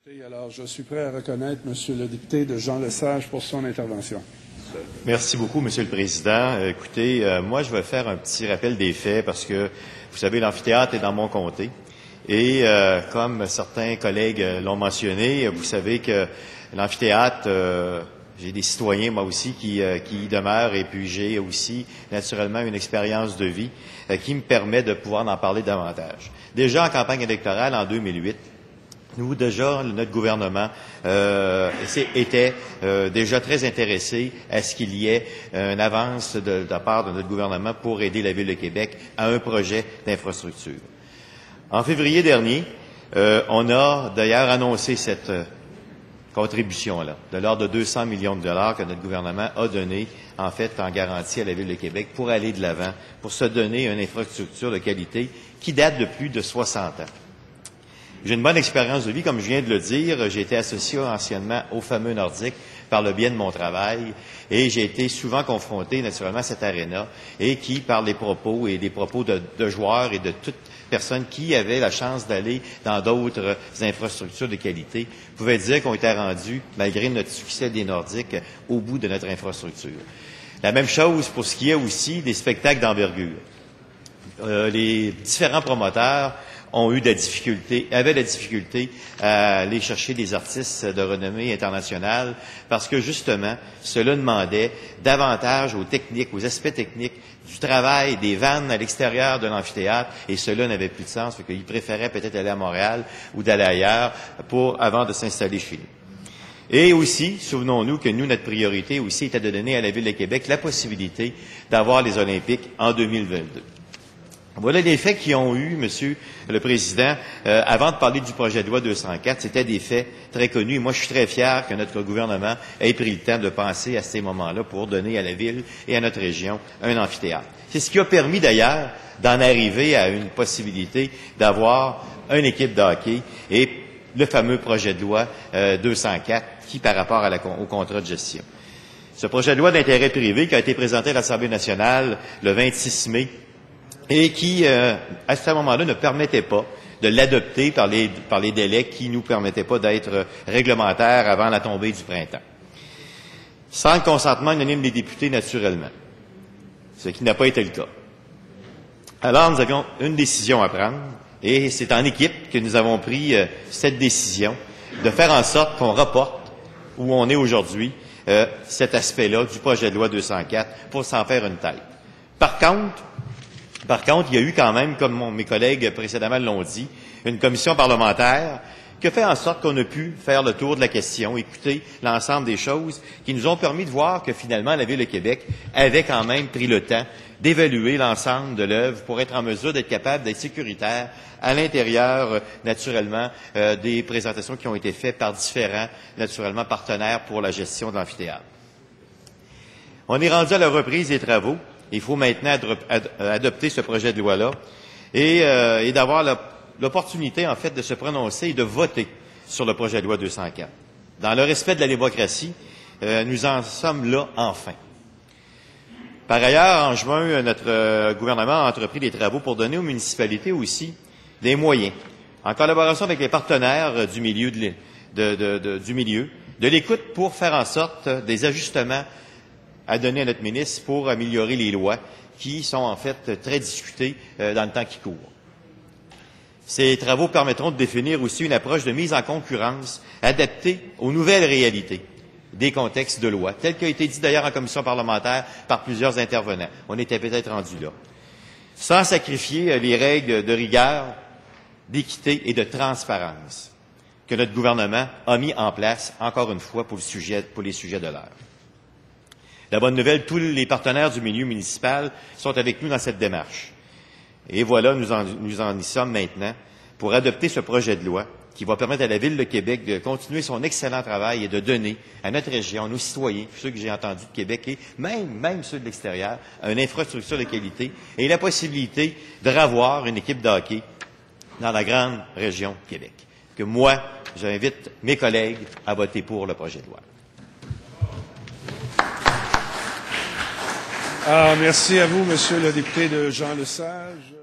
Alors, je suis prêt à reconnaître Monsieur le député de Jean Lesage pour son intervention. Merci beaucoup, Monsieur le Président. Écoutez, moi, je vais faire un petit rappel des faits parce que, vous savez, l'amphithéâtre est dans mon comté. Et comme certains collègues l'ont mentionné, vous savez que l'amphithéâtre, j'ai des citoyens, moi aussi, qui y demeurent. Et puis, j'ai aussi, naturellement, une expérience de vie qui me permet de pouvoir en parler davantage. Déjà, en campagne électorale, en 2008, nous, déjà, notre gouvernement était déjà très intéressé à ce qu'il y ait une avance de la part de notre gouvernement pour aider la Ville de Québec à un projet d'infrastructure. En février dernier, on a d'ailleurs annoncé cette contribution-là, de l'ordre de 200 millions de dollars que notre gouvernement a donné, en fait, en garantie à la Ville de Québec pour aller de l'avant, pour se donner une infrastructure de qualité qui date de plus de 60 ans. J'ai une bonne expérience de vie, comme je viens de le dire. J'ai été associé anciennement au fameux Nordique par le biais de mon travail et j'ai été souvent confronté, naturellement, à cette aréna et qui, par les propos et des propos de joueurs et de toute personne qui avait la chance d'aller dans d'autres infrastructures de qualité, pouvait dire qu'on était rendu, malgré notre succès des Nordiques, au bout de notre infrastructure. La même chose pour ce qui est aussi des spectacles d'envergure. Les différents promoteurs avaient de la difficulté à aller chercher des artistes de renommée internationale parce que, justement, cela demandait davantage aux techniques, aux aspects techniques du travail, des vannes à l'extérieur de l'amphithéâtre, et cela n'avait plus de sens, fait qu'ils préféraient peut-être aller à Montréal ou d'aller ailleurs avant de s'installer chez nous. Et aussi, souvenons-nous que nous, notre priorité aussi était de donner à la Ville de Québec la possibilité d'avoir les Olympiques en 2022. Voilà les faits qui ont eu, Monsieur le Président, avant de parler du projet de loi 204, c'était des faits très connus. Et moi, je suis très fier que notre gouvernement ait pris le temps de penser à ces moments-là pour donner à la Ville et à notre région un amphithéâtre. C'est ce qui a permis, d'ailleurs, d'en arriver à une possibilité d'avoir une équipe de hockey et le fameux projet de loi 204 qui, par rapport au contrat de gestion. Ce projet de loi d'intérêt privé qui a été présenté à l'Assemblée nationale le 26 mai, et qui, à ce moment-là, ne permettait pas de l'adopter par les délais qui nous permettaient pas d'être réglementaires avant la tombée du printemps. Sans le consentement unanime des députés, naturellement, ce qui n'a pas été le cas. Alors, nous avions une décision à prendre, et c'est en équipe que nous avons pris cette décision de faire en sorte qu'on reporte où on est aujourd'hui cet aspect-là du projet de loi 204 pour s'en faire une tête. Par contre, il y a eu quand même, comme mes collègues précédemment l'ont dit, une commission parlementaire qui a fait en sorte qu'on a pu faire le tour de la question, écouter l'ensemble des choses qui nous ont permis de voir que finalement la Ville de Québec avait quand même pris le temps d'évaluer l'ensemble de l'œuvre pour être en mesure d'être capable d'être sécuritaire à l'intérieur, naturellement, des présentations qui ont été faites par différents, naturellement, partenaires pour la gestion de l'amphithéâtre. On est rendu à la reprise des travaux. Il faut maintenant adopter ce projet de loi-là et d'avoir l'opportunité, en fait, de se prononcer et de voter sur le projet de loi 204. Dans le respect de la démocratie, nous en sommes là enfin. Par ailleurs, en juin, notre gouvernement a entrepris des travaux pour donner aux municipalités aussi des moyens, en collaboration avec les partenaires du milieu, de l'écoute pour faire en sorte des ajustements à donner à notre ministre pour améliorer les lois qui sont en fait très discutées dans le temps qui court. Ces travaux permettront de définir aussi une approche de mise en concurrence adaptée aux nouvelles réalités des contextes de loi, tel qu'a été dit d'ailleurs en commission parlementaire par plusieurs intervenants. On était peut-être rendu là. Sans sacrifier les règles de rigueur, d'équité et de transparence que notre gouvernement a mis en place, encore une fois, pour les sujets de l'heure. La bonne nouvelle, tous les partenaires du milieu municipal sont avec nous dans cette démarche. Et voilà, nous en y sommes maintenant pour adopter ce projet de loi qui va permettre à la Ville de Québec de continuer son excellent travail et de donner à notre région, à nos citoyens, ceux que j'ai entendus de Québec et même ceux de l'extérieur, une infrastructure de qualité et la possibilité de revoir une équipe de hockey dans la grande région Québec. Que moi, j'invite mes collègues à voter pour le projet de loi. Merci à vous, Monsieur le député de Jean Lesage.